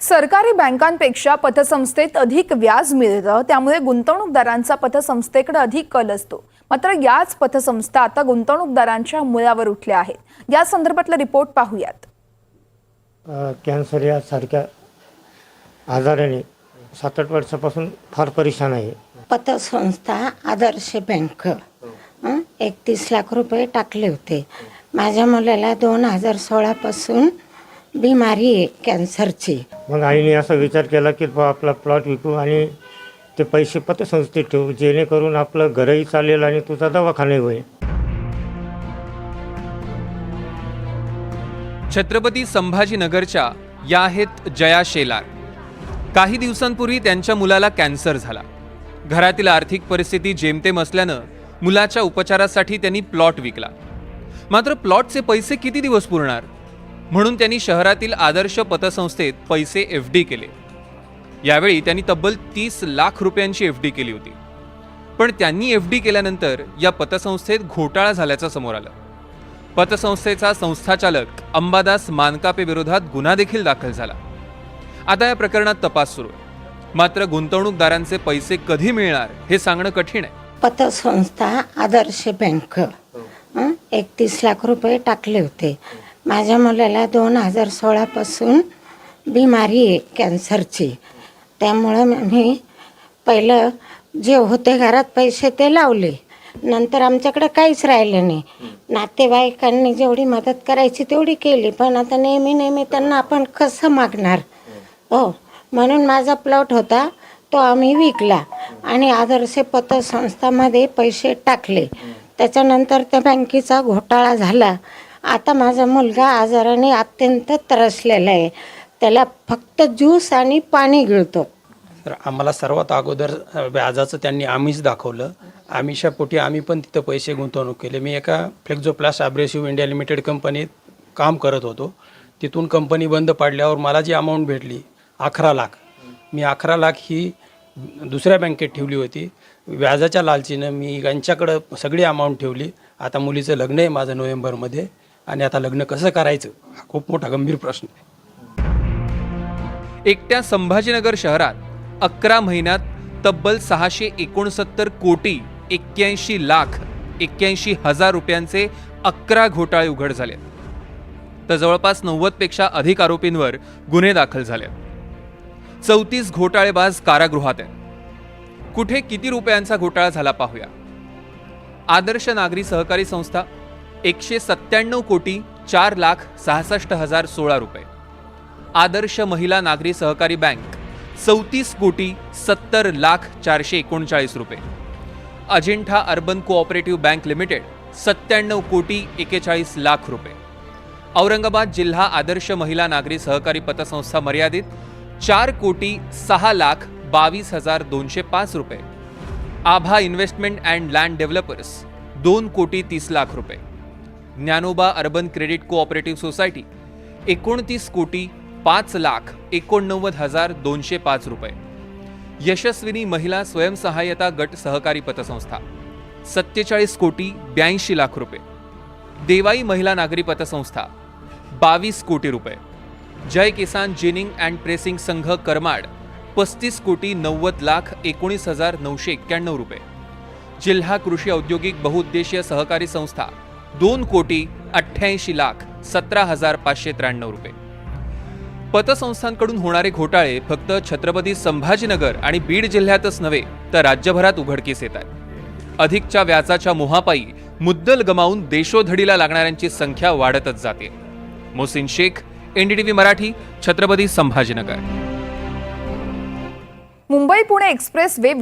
सरकारी बँकांपेक्षा पतसंस्थेत अधिक व्याज मिळतं, त्यामुळे गुंतवणूकदारांचा पतसंस्थेकडे अधिक कल असतो। मात्र याच पतसंस्था आता गुंतवणूकदारांच्या मुळावर उठल्या आहेत। या संदर्भातला रिपोर्ट पाहूयात। कॅन्सर यासारख्या आजाराने 7-8 वर्षापासून फार परेशान आहे। पतसंस्था आदर्श बँक 31 लाख रुपये टाकले होते। माझ्या मुलाला 2016 पासून बिमारी आहे कॅन्सरची। मग आईने असा विचार केला की आपला प्लॉट विकू आणि ते पैसे पतसंस्थेत ठेवू, जेणेकरून आपलं घरही चालेल आणि तुझा दवाखानाही होईल। छत्रपती संभाजीनगरच्या या आहेत जया शेलार। काही दिवसांपूर्वी त्यांच्या मुलाला कॅन्सर झाला। घरातील आर्थिक परिस्थिती जेमतेम असल्यानं मुलाच्या उपचारासाठी त्यांनी प्लॉट विकला। मात्र प्लॉटचे पैसे किती दिवस पुरणार, म्हणून त्यांनी शहरातील आदर्श पतसंस्थेत पैसे एफडी केले। यावेळी त्यांनी तब्बल 30 लाख रुपयांची एफडी केली होती। पण त्यांनी एफडी केल्यानंतर या पतसंस्थेत घोटाळा झाल्याचं समोर आलं। पतसंस्थेचा संस्थाचालक अंबादास मानकापे विरोधात गुन्हा देखील दाखल झाला। आता या प्रकरणात तपास सुरू आहे। मात्र गुंतवणूकदारांचे पैसे कधी मिळणार हे सांगणं कठीण आहे। पतसंस्था आदर्श बँक 31 लाख रुपये टाकले होते। माझ्या मुलाला 2016 पासून बिमारी आहे कॅन्सरची। त्यामुळे मी पहिलं जे होते घरात पैसे ते लावले, नंतर आमच्याकडे काहीच राहिलं नाही। नातेवाईकांनी जेवढी मदत करायची तेवढी केली, पण आता नेहमी त्यांना आपण कसं मागणार हो, म्हणून माझा प्लॉट होता तो आम्ही विकला आणि आदर्श पतसंस्थामध्ये पैसे टाकले। त्याच्यानंतर त्या बँकेचा घोटाळा झाला। आता माझा मुलगा आजाराने अत्यंत त्रसलेला आहे, त्याला फक्त ज्यूस आणि पाणी गिळतो। तर आम्हाला सर्वात अगोदर व्याजाचं त्यांनी आमिष दाखवलं। आमिषापोटी आम्ही पण तिथं पैसे गुंतवणूक केले। मी एका फ्लेक्झोप्लास्ट अब्रेसिव्ह इंडिया लिमिटेड कंपनीत काम करत होतो। तिथून कंपनी बंद पाडल्यावर मला जी अमाऊंट भेटली 11 लाख, मी 11 लाख ही दुसऱ्या बँकेत ठेवली होती। व्याजाच्या लालचीनं मी यांच्याकडं सगळी अमाऊंट ठेवली। आता मुलीचं लग्न आहे माझं नोव्हेंबरमध्ये, आणि आता लग्न कसं करायचं हा खूप मोठा गंभीर प्रश्न आहे। एकट्या संभाजीनगर शहरात 11 महिन्यात तब्बल 669 कोटी 81 लाख 81 हजार रुपयांचे 11 घोटाळे उघड झाले। तर जवळपास 90 पेक्षा अधिक आरोपींवर गुन्हे दाखल झाले। 34 घोटाळेबाज कारागृहात आहेत। कुठे किती रुपयांचा घोटाळा झाला पाहूया। आदर्श नागरी सहकारी संस्था 197 कोटी 4 लाख 66 हजार 16 रुपये। आदर्श महिला नागरी सहकारी बँक 34 कोटी 70 लाख 439 रुपये। Ajanta urban cooperative bank limited 97 कोटी 41 लाख रुपये। औरंगाबाद जिल्हा आदर्श महिला नागरी सहकारी पतसंस्था मर्यादित 4 कोटी 6 लाख 22 हजार 205 रुपये। आभा इन्व्हेस्टमेंट अँड लँड डेव्हलपर्स 2 कोटी 30 लाख रुपये। Dnyanoba urban credit cooperative society 29 कोटी 5 लाख 89 हजार 205 रुपये। यशस्विनी महिला स्वयंसहाय्यता गट सहकारी पतसंस्था 47 कोटी 82 लाख रुपये। देवाई महिला नागरी पतसंस्था 22 कोटी रुपये। जय किसान जिनिंग अँड प्रेसिंग संघ करमाड 35 कोटी 90 लाख 19 हजार 991 रुपये। जिल्हा कृषी औद्योगिक बहुउद्देशीय सहकारी संस्था 2 कोटी 88 लाख 17 हजार 593 रुपये। पतसंस्थांकडून होणारे घोटाळे फक्त छत्रपती संभाजीनगर आणि बीड जिल्ह्यातच नव्हे तर राज्यभरात उघडकीस येत आहेत। अधिकच्या व्याजाच्या मोहापायी मुद्दल गमावून देशोधडीला लागणाऱ्यांची संख्या वाढतच जाते। Mohsin Shaikh, NDTV Marathi, Chhatrapati Sambhajinagar. Mumbai Pune express way